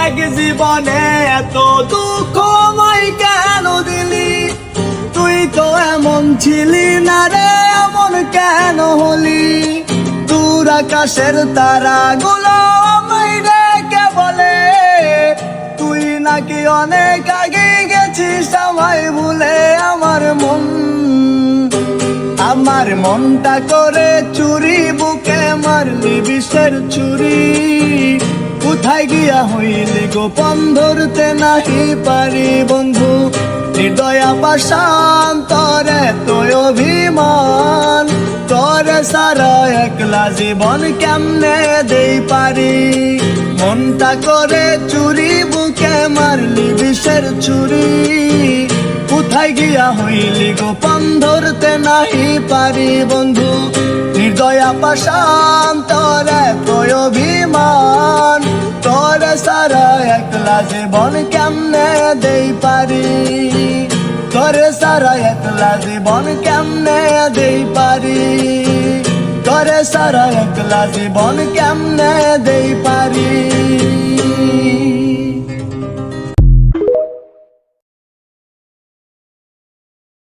এক জীবনে এত দুঃখময় কেন দিলি? তুই তো এমন ছিলি না রে, এমন কেন হলি? দূর আকাশের তারাগুলো আমায় ডেকে বলে তুই নাকি অনেক আগে গেছিস আমায় ভুলে। আমার মনটা করে চুরি, বুকে মারলি বিষের ছুরি। কোথায় গিয়া হইলি গোপন ধরতে নাহি পারি বন্ধু। হৃদয়া পাষাণ তরে তোর অভিমান, তরে সারা একলা জীবন কেমনে দেই পারি? মনটা করে চুরি, বুকে মারলি বিষের ছুরি। কোথায় গিয়া হইলি গোপন ধরতে নাহি পারি বন্ধু। হৃদয়া পাষাণ তরে তোর অভিমান, তরে সারা একলা জীবন কেমনে দেই পারি? তরে সারা একলা জীবন কেমনে দেই পারি? তরে সারা একলা জীবন কেমনে দেই পারি?